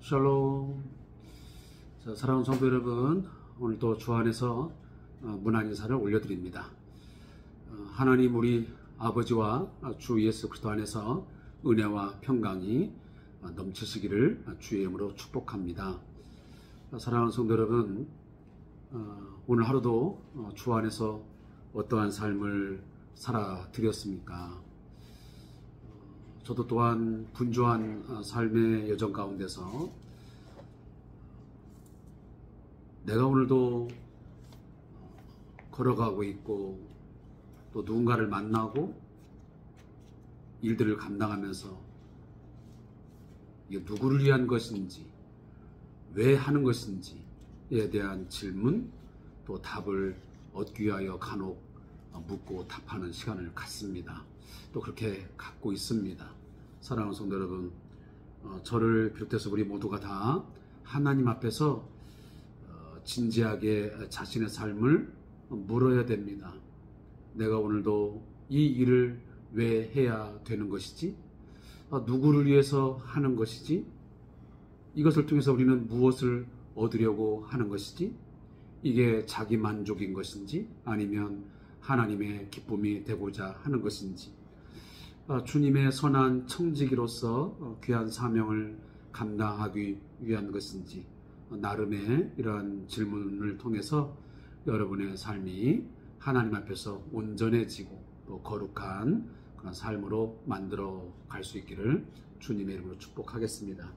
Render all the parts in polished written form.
샬롬. 자, 사랑하는 성도 여러분, 오늘도 주 안에서 문안 인사를 올려드립니다. 하나님 우리 아버지와 주 예수 그리스도 안에서 은혜와 평강이 넘치시기를 주의 이름으로 축복합니다. 사랑하는 성도 여러분, 오늘 하루도 주 안에서 어떠한 삶을 살아드렸습니까? 저도 또한 분주한 삶의 여정 가운데서 내가 오늘도 걸어가고 있고 또 누군가를 만나고 일들을 감당하면서 이게 누구를 위한 것인지 왜 하는 것인지에 대한 질문 또 답을 얻기 위하여 간혹 묻고 답하는 시간을 갖습니다. 또 그렇게 갖고 있습니다. 사랑하는 성도 여러분, 저를 비롯해서 우리 모두가 다 하나님 앞에서 진지하게 자신의 삶을 물어야 됩니다. 내가 오늘도 이 일을 왜 해야 되는 것이지? 누구를 위해서 하는 것이지? 이것을 통해서 우리는 무엇을 얻으려고 하는 것이지? 이게 자기 만족인 것인지 아니면 하나님의 기쁨이 되고자 하는 것인지, 주님의 선한 청지기로서 귀한 사명을 감당하기 위한 것인지, 나름의 이러한 질문을 통해서 여러분의 삶이 하나님 앞에서 온전해지고 또 거룩한 그런 삶으로 만들어 갈 수 있기를 주님의 이름으로 축복하겠습니다.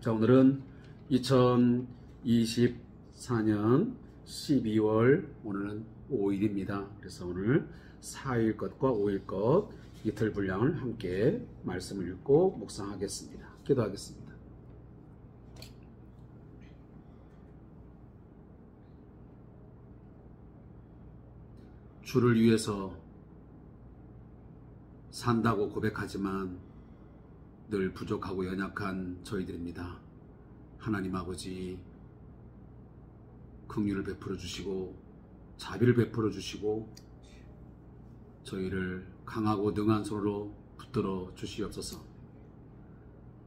자, 오늘은 2024년 12월 오늘은 5일입니다. 그래서 오늘 4일 것과 5일 것 이틀 분량을 함께 말씀을 읽고 묵상하겠습니다. 기도하겠습니다. 주를 위해서 산다고 고백하지만 늘 부족하고 연약한 저희들입니다. 하나님 아버지, 긍휼을 베풀어 주시고 자비를 베풀어 주시고 저희를 강하고 능한 손으로 붙들어 주시옵소서.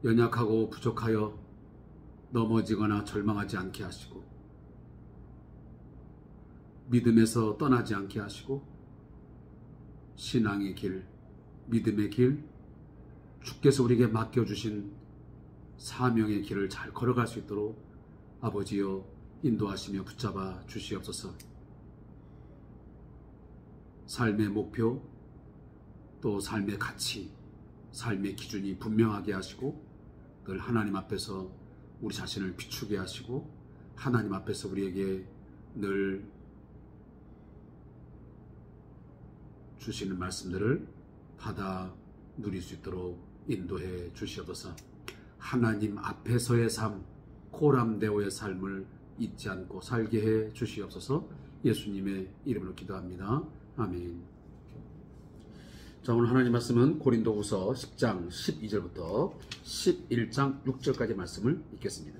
연약하고 부족하여 넘어지거나 절망하지 않게 하시고 믿음에서 떠나지 않게 하시고 신앙의 길, 믿음의 길, 주께서 우리에게 맡겨주신 사명의 길을 잘 걸어갈 수 있도록 아버지여 인도하시며 붙잡아 주시옵소서. 삶의 목표, 또 삶의 가치, 삶의 기준이 분명하게 하시고 늘 하나님 앞에서 우리 자신을 비추게 하시고 하나님 앞에서 우리에게 늘 주시는 말씀들을 받아 누릴 수 있도록 인도해 주시옵소서. 하나님 앞에서의 삶, 코람데오의 삶을 잊지 않고 살게 해 주시옵소서. 예수님의 이름으로 기도합니다. 아멘. 자, 오늘 하나님 말씀은 고린도후서 10장 12절부터 11장 6절까지 말씀을 읽겠습니다.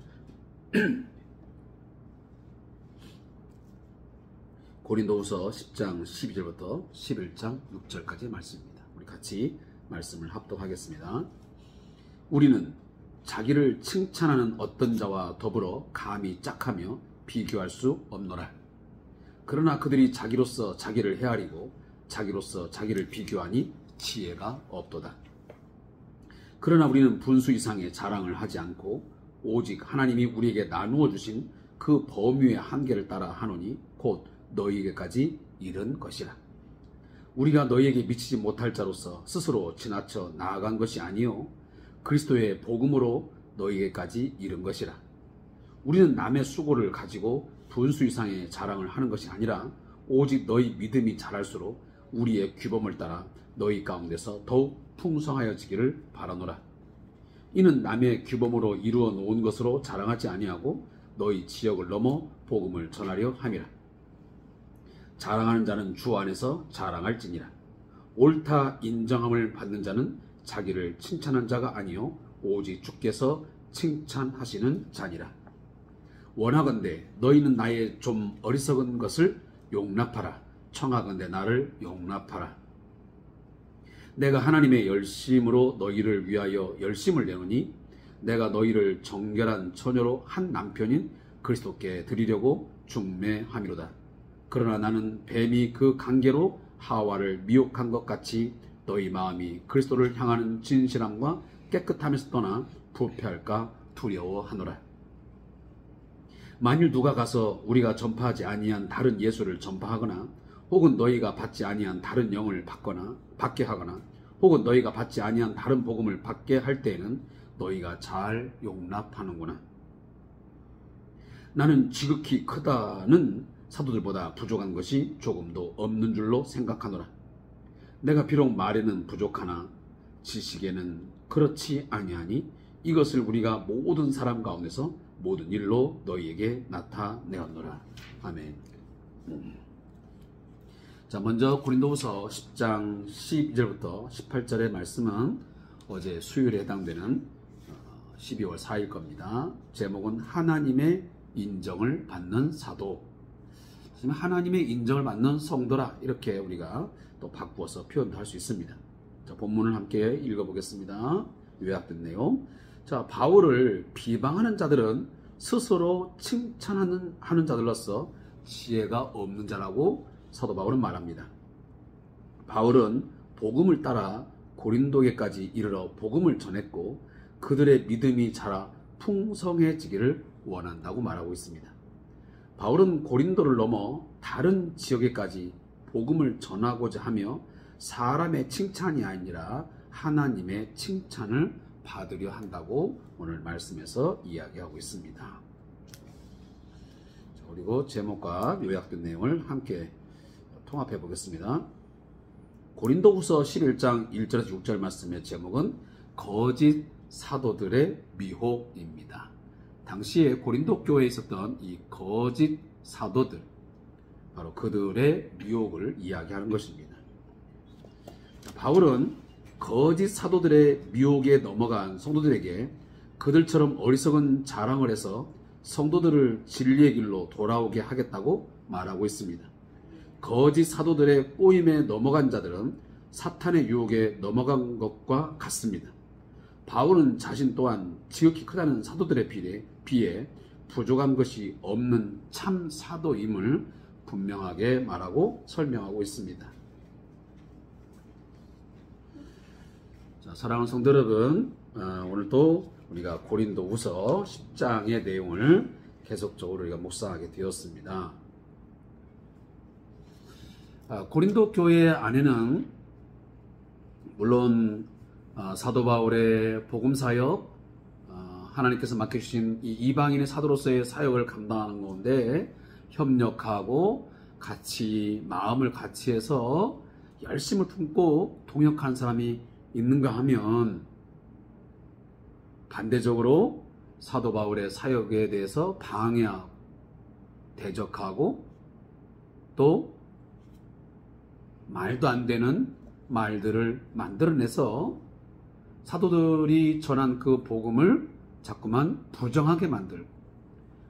고린도후서 10장 12절부터 11장 6절까지 말씀입니다. 우리 같이 말씀을 합독하겠습니다. 우리는 자기를 칭찬하는 어떤 자와 더불어 감히 짝하며 비교할 수 없노라. 그러나 그들이 자기로서 자기를 헤아리고 자기로서 자기를 비교하니 지혜가 없도다. 그러나 우리는 분수 이상의 자랑을 하지 않고 오직 하나님이 우리에게 나누어 주신 그 범위의 한계를 따라 하노니 곧 너희에게까지 이른 것이라. 우리가 너희에게 미치지 못할 자로서 스스로 지나쳐 나아간 것이 아니요 그리스도의 복음으로 너희에게까지 이른 것이라. 우리는 남의 수고를 가지고 분수 이상의 자랑을 하는 것이 아니라 오직 너희 믿음이 자랄수록 우리의 규범을 따라 너희 가운데서 더욱 풍성하여지기를 바라노라. 이는 남의 규범으로 이루어 놓은 것으로 자랑하지 아니하고 너희 지역을 넘어 복음을 전하려 함이라. 자랑하는 자는 주 안에서 자랑할지니라. 옳다 인정함을 받는 자는 자기를 칭찬한 자가 아니요 오직 주께서 칭찬하시는 자니라. 원하건대 너희는 나의 좀 어리석은 것을 용납하라. 청하건대 나를 용납하라. 내가 하나님의 열심으로 너희를 위하여 열심을 내오니 내가 너희를 정결한 처녀로 한 남편인 그리스도께 드리려고 중매함이로다. 그러나 나는 뱀이 그 관계로 하와를 미혹한 것 같이 너희 마음이 그리스도를 향하는 진실함과 깨끗함에서 떠나 부패할까 두려워하노라. 만일 누가 가서 우리가 전파하지 아니한 다른 예수를 전파하거나 혹은 너희가 받지 아니한 다른 영을 받게 하거나 혹은 너희가 받지 아니한 다른 복음을 받게 할 때에는 너희가 잘 용납하는구나. 나는 지극히 크다는 사도들보다 부족한 것이 조금도 없는 줄로 생각하노라. 내가 비록 말에는 부족하나 지식에는 그렇지 아니하니 이것을 우리가 모든 사람 가운데서 모든 일로 너희에게 나타내었노라. 아멘. 자, 먼저 고린도후서 10장 12절부터 18절의 말씀은 어제 수요일에 해당되는 12월 4일 겁니다. 제목은 하나님의 인정을 받는 사도, 하나님의 인정을 받는 성도라, 이렇게 우리가 또 바꾸어서 표현도 할 수 있습니다. 자, 본문을 함께 읽어보겠습니다. 요약된 내용. 자, 바울을 비방하는 자들은 스스로 칭찬하는 자들로서 지혜가 없는 자라고 사도 바울은 말합니다. 바울은 복음을 따라 고린도에까지 이르러 복음을 전했고 그들의 믿음이 자라 풍성해지기를 원한다고 말하고 있습니다. 바울은 고린도를 넘어 다른 지역에까지 복음을 전하고자 하며 사람의 칭찬이 아니라 하나님의 칭찬을 받으려 한다고 오늘 말씀에서 이야기하고 있습니다. 자, 그리고 제목과 요약된 내용을 함께 통합해 보겠습니다. 고린도후서 11장 1절에서 6절 말씀의 제목은 거짓 사도들의 미혹입니다. 당시에 고린도 교회에 있었던 이 거짓 사도들, 바로 그들의 미혹을 이야기하는 것입니다. 바울은 거짓 사도들의 미혹에 넘어간 성도들에게 그들처럼 어리석은 자랑을 해서 성도들을 진리의 길로 돌아오게 하겠다고 말하고 있습니다. 거짓 사도들의 꼬임에 넘어간 자들은 사탄의 유혹에 넘어간 것과 같습니다. 바울은 자신 또한 지극히 크다는 사도들에 비해 부족한 것이 없는 참 사도임을 분명하게 말하고 설명하고 있습니다. 자, 사랑하는 성도 여러분, 오늘도 우리가 고린도후서 10장의 내용을 계속적으로 우리가 묵상하게 되었습니다. 고린도 교회 안에는 물론 사도 바울의 복음 사역, 하나님께서 맡겨주신 이 이방인의 사도로서의 사역을 감당하는 가운데 협력하고 같이 마음을 같이 해서 열심을 품고 동역한 사람이 있는가 하면 반대적으로 사도 바울의 사역에 대해서 방해하고 대적하고 또 말도 안 되는 말들을 만들어내서 사도들이 전한 그 복음을 자꾸만 부정하게 만들고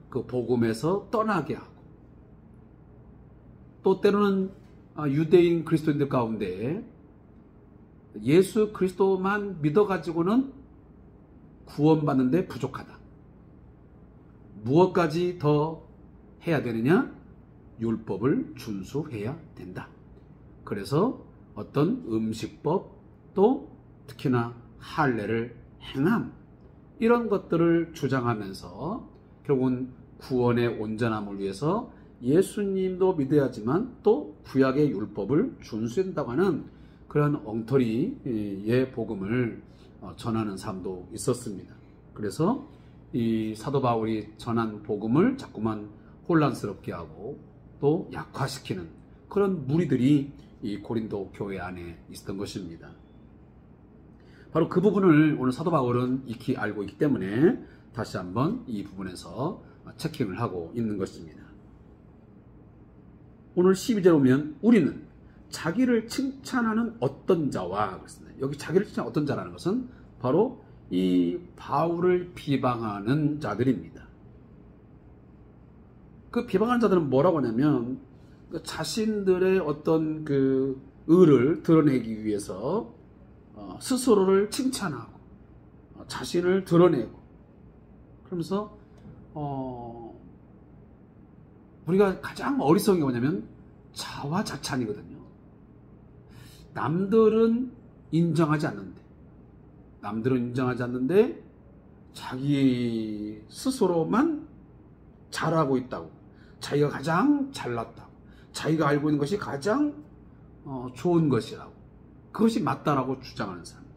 그 복음에서 떠나게 하고 또 때로는 유대인 그리스도인들 가운데 예수 그리스도만 믿어가지고는 구원받는데 부족하다. 무엇까지 더 해야 되느냐? 율법을 준수해야 된다. 그래서 어떤 음식법 또 특히나 할례를 행함, 이런 것들을 주장하면서 결국은 구원의 온전함을 위해서 예수님도 믿어야지만 또 구약의 율법을 준수한다고 하는 그런 엉터리의 복음을 전하는 사람도 있었습니다. 그래서 이 사도 바울이 전한 복음을 자꾸만 혼란스럽게 하고 또 약화시키는 그런 무리들이 이 고린도 교회 안에 있었던 것입니다. 바로 그 부분을 오늘 사도 바울은 익히 알고 있기 때문에 다시 한번 이 부분에서 체킹을 하고 있는 것입니다. 오늘 12절에 보면 우리는 자기를 칭찬하는 어떤 자와 그랬습니다. 여기 자기를 칭찬하는 어떤 자라는 것은 바로 이 바울을 비방하는 자들입니다. 그 비방하는 자들은 뭐라고 하냐면 자신들의 어떤 그 의를 드러내기 위해서 스스로를 칭찬하고 자신을 드러내고 그러면서 우리가 가장 어리석은 게 뭐냐면 자화자찬이거든요. 남들은 인정하지 않는데 자기 스스로만 잘하고 있다고, 자기가 가장 잘났다고, 자기가 알고 있는 것이 가장 좋은 것이라고, 그것이 맞다라고 주장하는 사람들.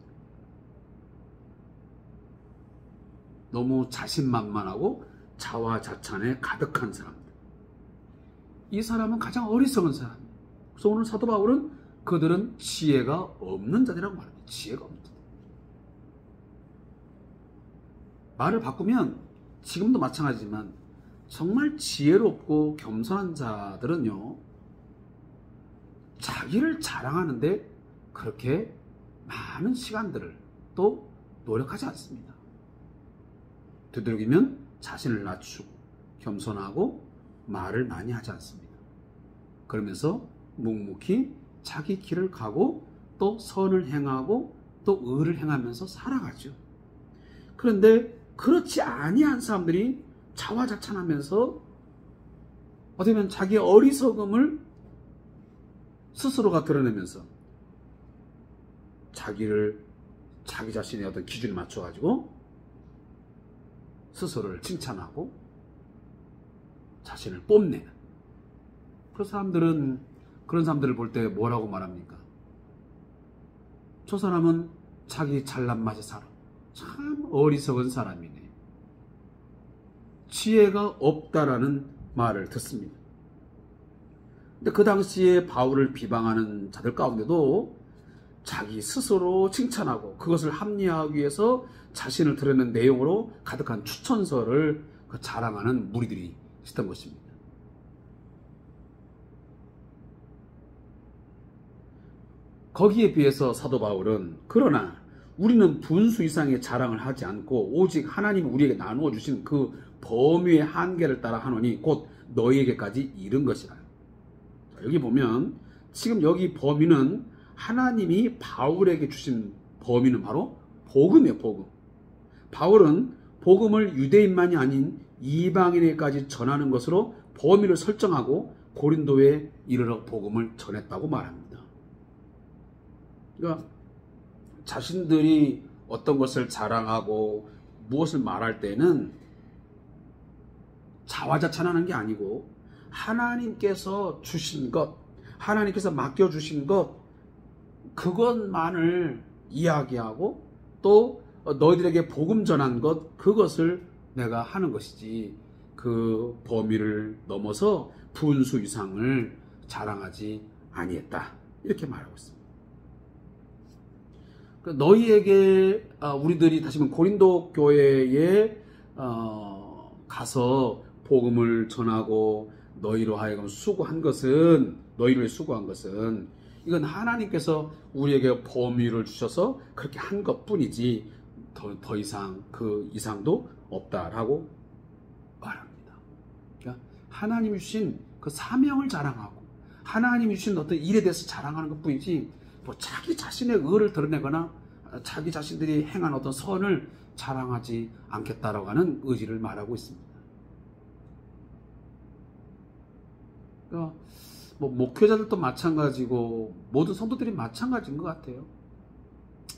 너무 자신만만하고 자화자찬에 가득한 사람들. 이 사람은 가장 어리석은 사람이에요. 그래서 오늘 사도 바울은 그들은 지혜가 없는 자들이라고 말합니다. 지혜가 없는 자들. 말을 바꾸면 지금도 마찬가지지만 정말 지혜롭고 겸손한 자들은요, 자기를 자랑하는데 그렇게 많은 시간들을 또 노력하지 않습니다. 되도록이면 자신을 낮추고 겸손하고 말을 많이 하지 않습니다. 그러면서 묵묵히 자기 길을 가고 또 선을 행하고 또 의를 행하면서 살아가죠. 그런데 그렇지 아니한 사람들이 자화자찬하면서 어떻게 보면 자기의 어리석음을 스스로가 드러내면서 자기 자신의 어떤 기준에 맞춰가지고 스스로를 칭찬하고 자신을 뽐내는 그런 사람들을 볼 때 뭐라고 말합니까? 저 사람은 자기 잘난 맛에 살아. 참 어리석은 사람이네. 지혜가 없다라는 말을 듣습니다. 근데 그 당시에 바울을 비방하는 자들 가운데도 자기 스스로 칭찬하고 그것을 합리화하기 위해서 자신을 드러낸 내용으로 가득한 추천서를 자랑하는 무리들이 있었던 것입니다. 거기에 비해서 사도 바울은 그러나 우리는 분수 이상의 자랑을 하지 않고 오직 하나님이 우리에게 나누어 주신 그 범위의 한계를 따라 하노니 곧 너희에게까지 이른 것이라. 여기 보면 지금 여기 범위는 하나님이 바울에게 주신 범위는 바로 복음이에요. 복음. 바울은 복음을 유대인만이 아닌 이방인에게까지 전하는 것으로 범위를 설정하고 고린도에 이르러 복음을 전했다고 말합니다. 그러니까 자신들이 어떤 것을 자랑하고 무엇을 말할 때는 자화자찬하는 게 아니고 하나님께서 주신 것, 하나님께서 맡겨주신 것, 그것만을 이야기하고 또 너희들에게 복음 전한 것, 그것을 내가 하는 것이지 그 범위를 넘어서 분수 이상을 자랑하지 아니했다. 이렇게 말하고 있습니다. 너희에게 우리들이 다시 말하면 고린도 교회에 가서 복음을 전하고 너희로 하여금 너희를 수고한 것은 이건 하나님께서 우리에게 범위를 주셔서 그렇게 한 것뿐이지 더 이상 그 이상도 없다라고 말합니다. 그러니까 하나님이 주신 그 사명을 자랑하고 하나님이 주신 어떤 일에 대해서 자랑하는 것뿐이지 뭐 자기 자신의 의를 드러내거나 자기 자신들이 행한 어떤 선을 자랑하지 않겠다라고 하는 의지를 말하고 있습니다. 그러니까 뭐 목회자들도 마찬가지고 모든 성도들이 마찬가지인 것 같아요.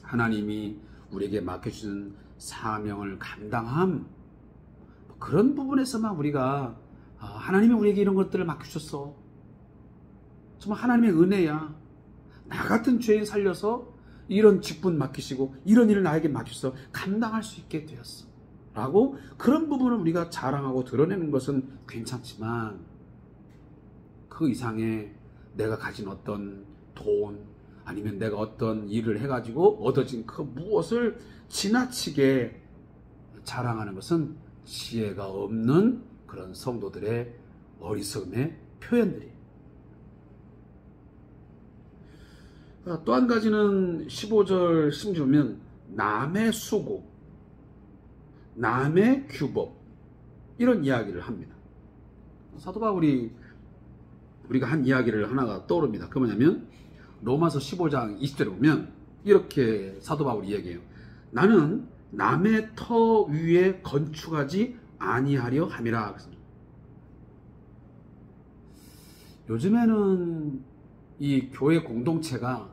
하나님이 우리에게 맡겨주신 사명을 감당함, 그런 부분에서만 우리가 하나님이 우리에게 이런 것들을 맡겨주셨어, 정말 하나님의 은혜야, 나 같은 죄인 살려서 이런 직분 맡기시고 이런 일을 나에게 맡겨서 감당할 수 있게 되었어 라고 그런 부분을 우리가 자랑하고 드러내는 것은 괜찮지만 그 이상의 내가 가진 어떤 돈 아니면 내가 어떤 일을 해가지고 얻어진 그 무엇을 지나치게 자랑하는 것은 지혜가 없는 그런 성도들의 어리석음의 표현들이에요. 또 한 가지는 15절 16절 보면 남의 수고, 남의 규법, 이런 이야기를 합니다. 사도 바울이 우리가 한 이야기를 하나가 떠오릅니다. 그 뭐냐면 로마서 15장 20절에 보면 이렇게 사도 바울이 이야기해요. 나는 남의 터 위에 건축하지 아니하려 함이라. 요즘에는 이 교회 공동체가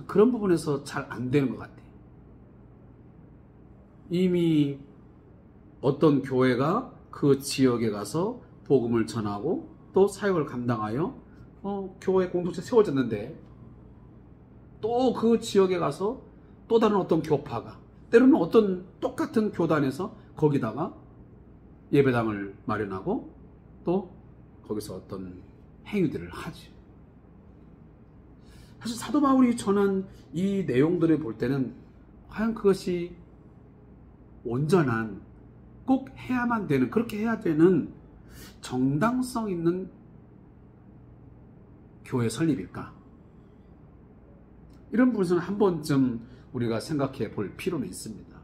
그런 부분에서 잘 안 되는 것 같아요. 이미 어떤 교회가 그 지역에 가서 복음을 전하고 또 사역을 감당하여 교회 공동체 세워졌는데, 또 그 지역에 가서 또 다른 어떤 교파가, 때로는 어떤 똑같은 교단에서 거기다가 예배당을 마련하고 또 거기서 어떤 행위들을 하죠. 사실 사도 바울이 전한 이 내용들을 볼 때는 과연 그것이 온전한, 꼭 해야만 되는, 그렇게 해야 되는 정당성 있는 교회 설립일까? 이런 부분에서는 한 번쯤 우리가 생각해 볼 필요는 있습니다.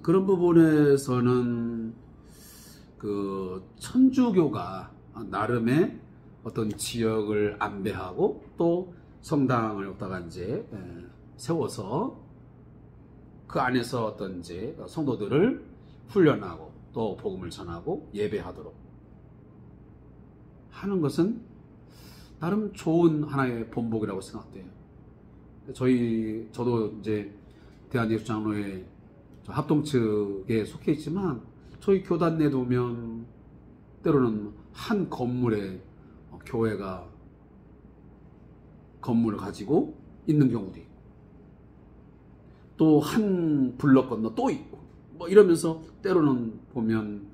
그런 부분에서는 그 천주교가 나름의 어떤 지역을 안배하고 또 성당을 갖다가 이제 세워서 그 안에서 어떤 이제 성도들을 훈련하고 또 복음을 전하고 예배하도록 하는 것은 나름 좋은 하나의 본보기라고 생각돼요. 저도 이제 대한예수장로회 합동측에 속해 있지만, 저희 교단 내에 보면 때로는 한 건물에 교회가 건물을 가지고 있는 경우도 있고, 또 한 블럭 건너 또 있고, 뭐 이러면서 때로는 보면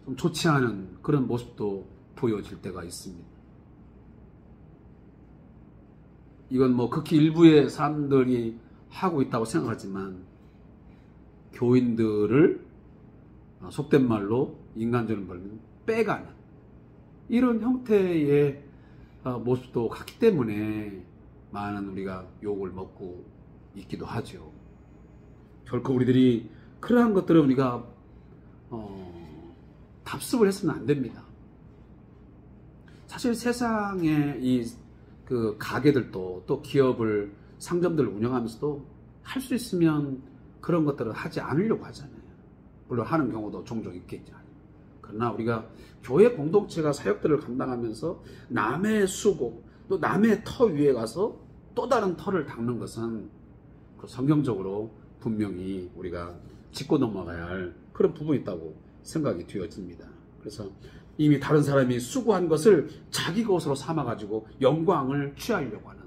좀 좋지 않은 그런 모습도 보여질 때가 있습니다. 이건 뭐 극히 일부의 사람들이 하고 있다고 생각하지만, 교인들을 속된 말로 인간적인 말로 빼가는 이런 형태의 모습도 같기 때문에 많은 우리가 욕을 먹고 있기도 하죠. 결코 우리들이 그러한 것들을 우리가 답습을 했으면 안 됩니다. 사실 세상에 그 가게들도 또 기업을, 상점들을 운영하면서도 할 수 있으면 그런 것들을 하지 않으려고 하잖아요. 물론 하는 경우도 종종 있겠죠. 그러나 우리가 교회 공동체가 사역들을 감당하면서 남의 수고, 또 남의 터 위에 가서 또 다른 터를 닦는 것은 성경적으로 분명히 우리가 짚고 넘어가야 할 그런 부분이 있다고 생각이 되어집니다. 그래서 이미 다른 사람이 수고한 것을 자기 것으로 삼아가지고 영광을 취하려고 하는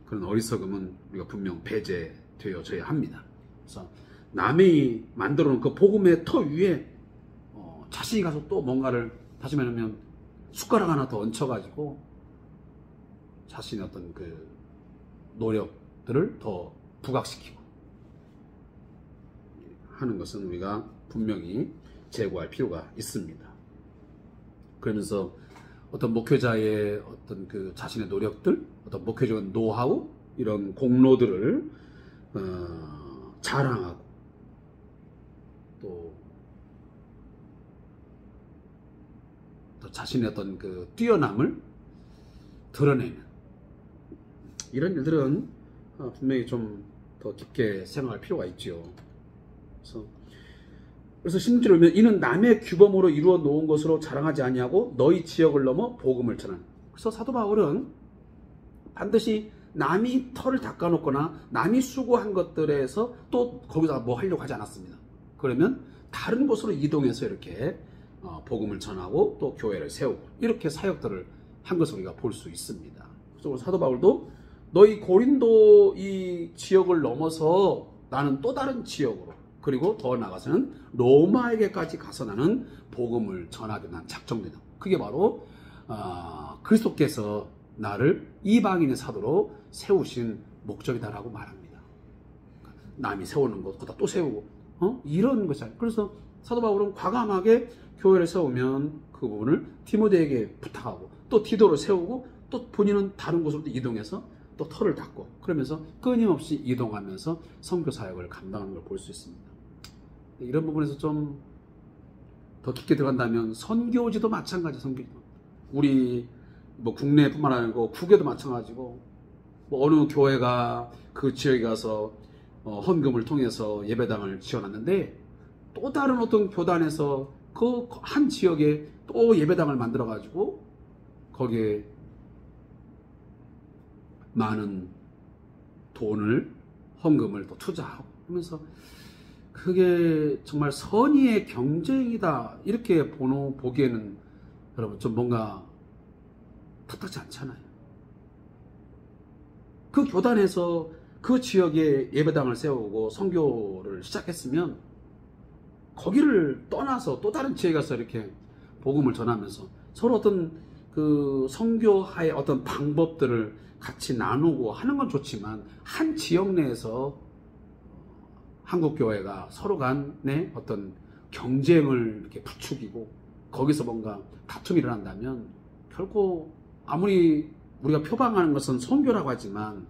그런 어리석음은 우리가 분명 배제되어져야 합니다. 그래서 남이 만들어 놓은 그 복음의 터 위에 자신이 가서 또 뭔가를, 다시 말하면 숟가락 하나 더 얹혀가지고 자신의 어떤 그 노력들을 더 부각시키고 하는 것은 우리가 분명히 제고할 필요가 있습니다. 그러면서 어떤 목회자의 어떤 그 자신의 노력들, 어떤 목회적인 노하우, 이런 공로들을 자랑하고 또 자신의 어떤 그 뛰어남을 드러내는 이런 일들은 분명히 좀 더 깊게 생각할 필요가 있죠. 그래서 심지어 이는 남의 규범으로 이루어 놓은 것으로 자랑하지 아니하고 너희 지역을 넘어 복음을 전하는. 그래서 사도 바울은 반드시 남이 터를 닦아놓거나 남이 수고한 것들에서 또 거기다 뭐 하려고 하지 않았습니다. 그러면 다른 곳으로 이동해서 이렇게 복음을 전하고 또 교회를 세우고 이렇게 사역들을 한 것을 우리가 볼 수 있습니다. 그래서 사도 바울도 너희 고린도 이 지역을 넘어서 나는 또 다른 지역으로, 그리고 더 나아가서는 로마에게까지 가서 나는 복음을 전하게 난 작정되다. 그게 바로 그리스도께서 나를 이방인의 사도로 세우신 목적이다라고 말합니다. 남이 세우는 것보다 또 세우고 이런 것이야. 그래서 사도 바울은 과감하게 교회를 세우면 그 부분을 디모데에게 부탁하고 또 디도를 세우고 또 본인은 다른 곳으로 이동해서 또 터를 닦고 그러면서 끊임없이 이동하면서 선교 사역을 감당하는 걸 볼 수 있습니다. 이런 부분에서 좀 더 깊게 들어간다면 선교지도 마찬가지. 선교지도 우리 뭐 국내뿐만 아니고 국외도 마찬가지고, 뭐 어느 교회가 그 지역에 가서 헌금을 통해서 예배당을 지어놨는데 또 다른 어떤 교단에서 그 한 지역에 또 예배당을 만들어 가지고 거기에 많은 돈을 헌금을 또 투자하고 하면서 그게 정말 선의의 경쟁이다 이렇게 보기에는 여러분 좀 뭔가 탁탁지 않잖아요. 그 교단에서 그 지역에 예배당을 세우고 선교를 시작했으면 거기를 떠나서 또 다른 지역에 가서 이렇게 복음을 전하면서 서로 어떤 그 선교하의 어떤 방법들을 같이 나누고 하는 건 좋지만 한 지역 내에서 한국교회가 서로 간의 어떤 경쟁을 이렇게 부추기고 거기서 뭔가 다툼이 일어난다면 결코 아무리 우리가 표방하는 것은 선교라고 하지만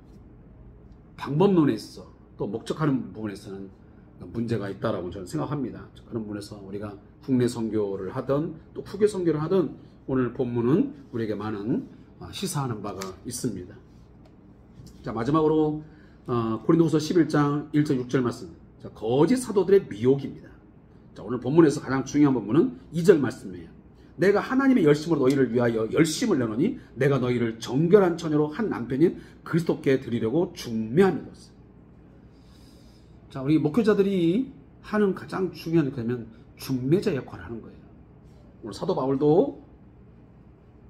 방법론에 있어 또 목적하는 부분에서는 문제가 있다라고 저는 생각합니다. 그런 부분에서 우리가 국내 선교를 하든 또 국외 선교를 하든 오늘 본문은 우리에게 많은 시사하는 바가 있습니다. 자, 마지막으로 고린도후서 11장 1절 6절 말씀. 자, 거짓 사도들의 미혹입니다. 자, 오늘 본문에서 가장 중요한 부분은 2절 말씀이에요. 내가 하나님의 열심으로 너희를 위하여 열심을 내노니 내가 너희를 정결한 처녀로 한 남편인 그리스도께 드리려고 중매하는 것을. 자, 우리 목회자들이 하는 가장 중요한 역할이면 중매자 역할을 하는 거예요. 오늘 사도 바울도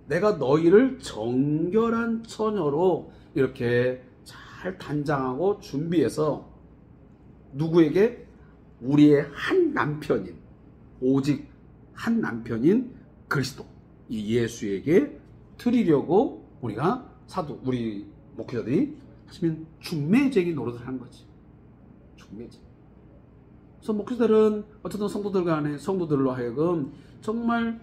내가 너희를 정결한 처녀로 이렇게 잘 단장하고 준비해서 누구에게? 우리의 한 남편인, 오직 한 남편인 그리스도, 이 예수에게 드리려고 우리가 우리 목회자들이 하시면 중매쟁이 노릇을 하는 거지. 중매쟁이. 그래서 목회자들은 어쨌든 성도들로 하여금 정말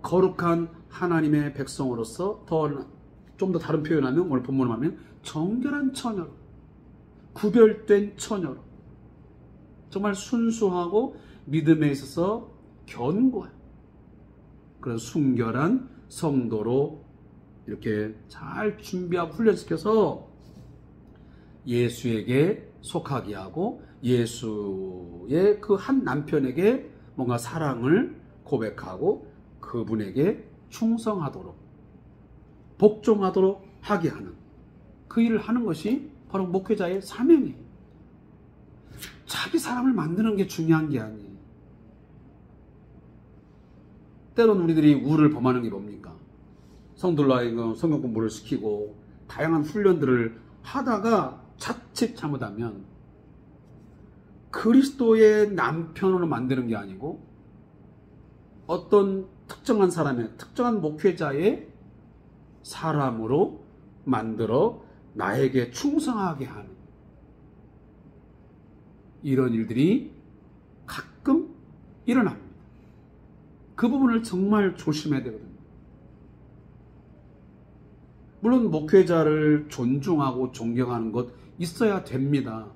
거룩한 하나님의 백성으로서 좀 더 다른 표현하면 오늘 본문을 하면 정결한 처녀로, 구별된 처녀로, 정말 순수하고 믿음에 있어서 견고한 그런 순결한 성도로 이렇게 잘 준비하고 훈련시켜서 예수에게 속하게 하고 예수의 그 한 남편에게 뭔가 사랑을 고백하고 그분에게 충성하도록 복종하도록 하게 하는 그 일을 하는 것이 바로 목회자의 사명이에요. 자기 사람을 만드는 게 중요한 게 아니에요. 때론 우리들이 우를 범하는 게 뭡니까? 성도들로 하여금 성경 공부를 시키고 다양한 훈련들을 하다가 자칫 잘못하면 그리스도의 남편으로 만드는 게 아니고 어떤 특정한 사람의 특정한 목회자의 사람으로 만들어 나에게 충성하게 하는 이런 일들이 가끔 일어납니다. 그 부분을 정말 조심해야 되거든요. 물론 목회자를 존중하고 존경하는 것 있어야 됩니다.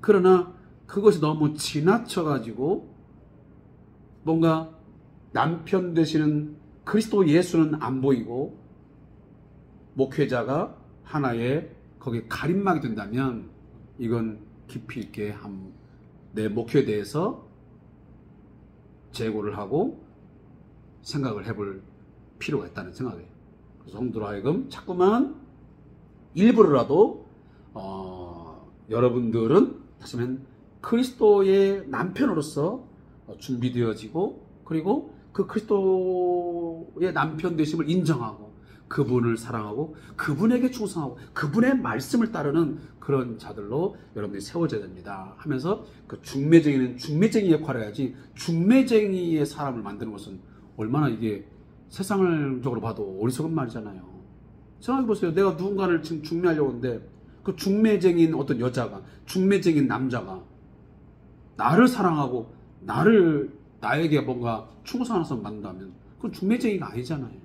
그러나 그것이 너무 지나쳐가지고 뭔가 남편 되시는 그리스도 예수는 안 보이고 목회자가 하나의 거기에 가림막이 된다면 이건 깊이 있게 내 목회에 대해서 재고를 하고 생각을 해볼 필요가 있다는 생각이에요. 그래서 성도로 하여금 자꾸만 일부러라도 여러분들은 다시 말하면 그리스도의 남편으로서 준비되어지고 그리고 그 그리스도의 남편 되심을 인정하고 그분을 사랑하고 그분에게 충성하고 그분의 말씀을 따르는 그런 자들로 여러분들이 세워져야 됩니다 하면서 그 중매쟁이는 중매쟁이 역할을 해야지 중매쟁이의 사람을 만드는 것은 얼마나 이게 세상적으로 봐도 어리석은 말이잖아요. 생각해보세요. 내가 누군가를 지금 중매하려고 하는데 그 중매쟁이인 어떤 여자가 중매쟁이인 남자가 나를 사랑하고 나에게 뭔가 충성하는 사람 만든다면 그건 중매쟁이가 아니잖아요.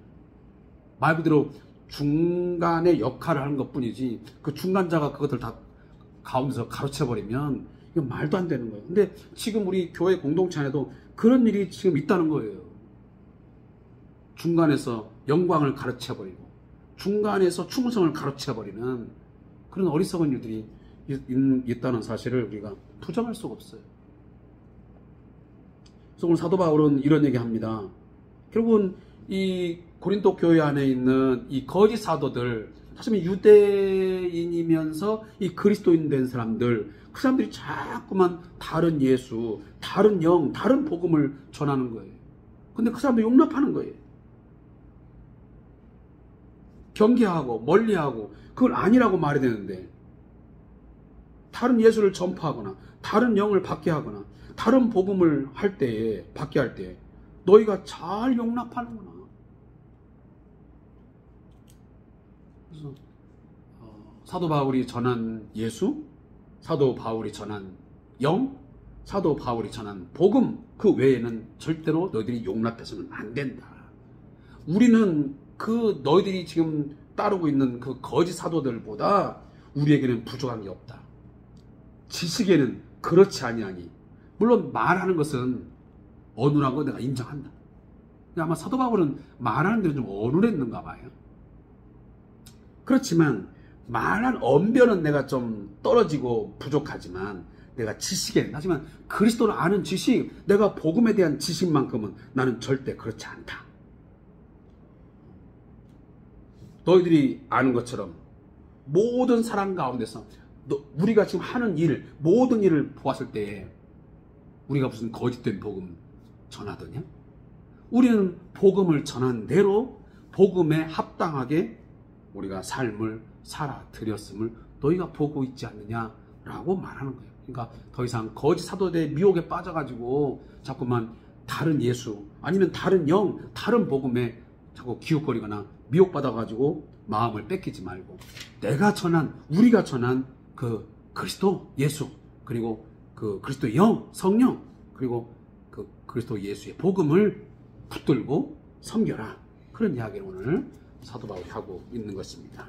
말 그대로 중간의 역할을 하는 것 뿐이지 그 중간자가 그것들 다 가운데서 가로채버리면 이건 말도 안 되는 거예요. 근데 지금 우리 교회 공동체 안에도 그런 일이 지금 있다는 거예요. 중간에서 영광을 가로채버리고 중간에서 충성을 가로채버리는 그런 어리석은 일들이 있다는 사실을 우리가 부정할 수가 없어요. 그래서 오늘 사도 바울은 이런 얘기합니다. 결국은 이 고린도 교회 안에 있는 이 거짓 사도들, 사실 유대인이면서 이 그리스도인 된 사람들, 그 사람들이 자꾸만 다른 예수, 다른 영, 다른 복음을 전하는 거예요. 근데 그 사람들 용납하는 거예요. 경계하고 멀리하고 그걸 아니라고 말해야 되는데, 다른 예수를 전파하거나 다른 영을 받게 하거나 다른 복음을 할 때에, 받게 할 때 너희가 잘 용납하는구나. 그래서 사도 바울이 전한 예수, 사도 바울이 전한 영, 사도 바울이 전한 복음, 그 외에는 절대로 너희들이 용납해서는 안 된다. 우리는 그 너희들이 지금 따르고 있는 그 거짓 사도들보다 우리에게는 부족한 게 없다. 지식에는 그렇지 아니하니. 물론 말하는 것은 어눌한 거 내가 인정한다. 아마 사도 바울은 말하는 데는 좀 어눌했는가 봐요. 그렇지만 말한 언변은 내가 좀 떨어지고 부족하지만 내가 지식에는, 하지만 그리스도를 아는 지식, 내가 복음에 대한 지식만큼은 나는 절대 그렇지 않다. 너희들이 아는 것처럼 모든 사람 가운데서 우리가 지금 하는 일, 모든 일을 보았을 때에 우리가 무슨 거짓된 복음 전하더냐? 우리는 복음을 전한 대로 복음에 합당하게 우리가 삶을 살아드렸음을 너희가 보고 있지 않느냐라고 말하는 거예요. 그러니까 더 이상 거짓 사도들의 미혹에 빠져가지고 자꾸만 다른 예수, 아니면 다른 영, 다른 복음에 자꾸 기웃거리거나 미혹받아가지고 마음을 뺏기지 말고, 내가 전한, 우리가 전한 그 그리스도 예수, 그리고 그 그리스도 영, 성령, 그리고 그 그리스도 예수의 복음을 붙들고 섬겨라. 그런 이야기를 오늘 사도 바울이 하고 있는 것입니다.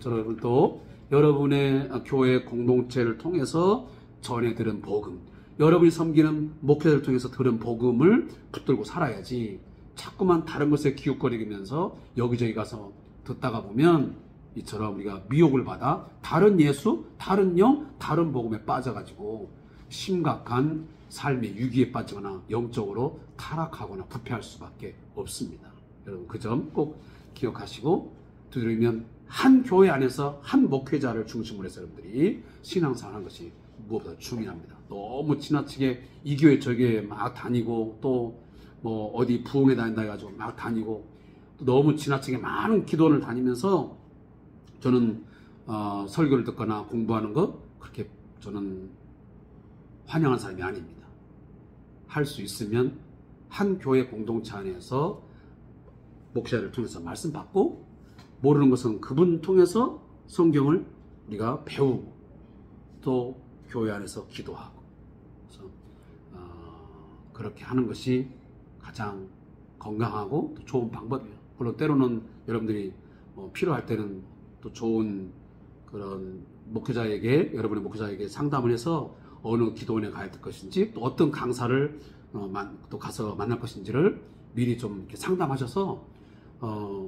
저는 여러분도 여러분의 교회 공동체를 통해서 전해 들은 복음, 여러분이 섬기는 목회자를 통해서 들은 복음을 붙들고 살아야지, 자꾸만 다른 것에 기웃거리면서 여기저기 가서 듣다가 보면 이처럼 우리가 미혹을 받아 다른 예수, 다른 영, 다른 복음에 빠져가지고 심각한 삶의 위기에 빠지거나 영적으로 타락하거나 부패할 수밖에 없습니다. 여러분 그 점 꼭 기억하시고, 두드리면 한 교회 안에서 한 목회자를 중심으로 해서 여러분들이 신앙생활 하는 것이 무엇보다 중요합니다. 너무 지나치게 이 교회 저 교회 막 다니고, 또 뭐 어디 부흥회 다닌다 해가지고 막 다니고, 또 너무 지나치게 많은 기도원을 다니면서 저는 설교를 듣거나 공부하는 것 그렇게 저는 환영하는 사람이 아닙니다. 할 수 있으면 한 교회 공동체 안에서 목사를 통해서 말씀 받고, 모르는 것은 그분 통해서 성경을 우리가 배우고, 또 교회 안에서 기도하고, 그래서 그렇게 하는 것이 가장 건강하고 또 좋은 방법이에요. 물론 때로는 여러분들이 필요할 때는 또 좋은 그런 목회자에게, 여러분의 목회자에게 상담을 해서 어느 기도원에 가야 될 것인지, 또 어떤 강사를 또 가서 만날 것인지를 미리 좀 이렇게 상담하셔서,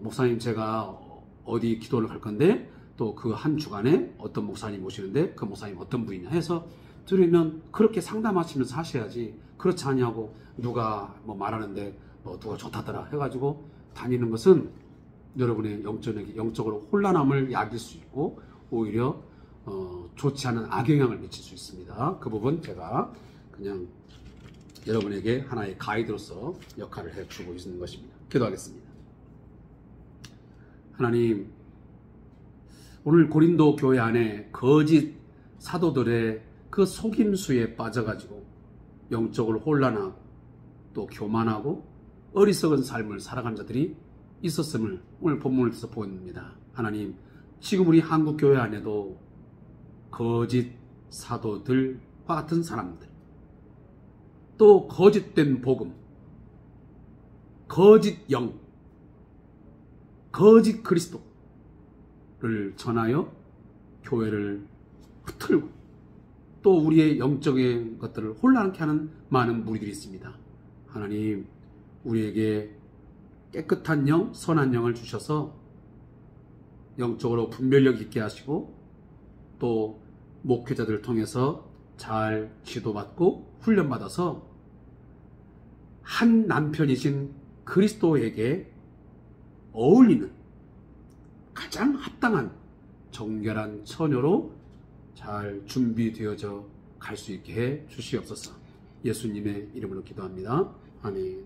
목사님 제가 어디 기도원을 갈 건데 또 그 한 주간에 어떤 목사님 오시는데 그 목사님 어떤 분이냐 해서 들으면 그렇게 상담하시면서 하셔야지, 그렇지 않냐고 누가 뭐 말하는데 누가 좋다더라 해가지고 다니는 것은 여러분의 영적으로 혼란함을 야길 수 있고, 오히려 좋지 않은 악영향을 미칠 수 있습니다. 그 부분 제가 그냥 여러분에게 하나의 가이드로서 역할을 해주고 있는 것입니다. 기도하겠습니다. 하나님, 오늘 고린도 교회 안에 거짓 사도들의 그 속임수에 빠져가지고 영적으로 혼란하고 또 교만하고 어리석은 삶을 살아가는 자들이 있었음을 오늘 본문을 통해서 보입니다. 하나님, 지금 우리 한국 교회 안에도 거짓 사도들과 같은 사람들, 또 거짓된 복음, 거짓 영, 거짓 그리스도를 전하여 교회를 흐트르고 또 우리의 영적인 것들을 혼란케 하는 많은 무리들이 있습니다. 하나님, 우리에게 깨끗한 영, 선한 영을 주셔서 영적으로 분별력 있게 하시고, 또 목회자들을 통해서 잘 지도받고 훈련받아서 한 남편이신 그리스도에게 어울리는 가장 합당한 정결한 처녀로 잘 준비되어져 갈 수 있게 해 주시옵소서. 예수님의 이름으로 기도합니다. 아멘.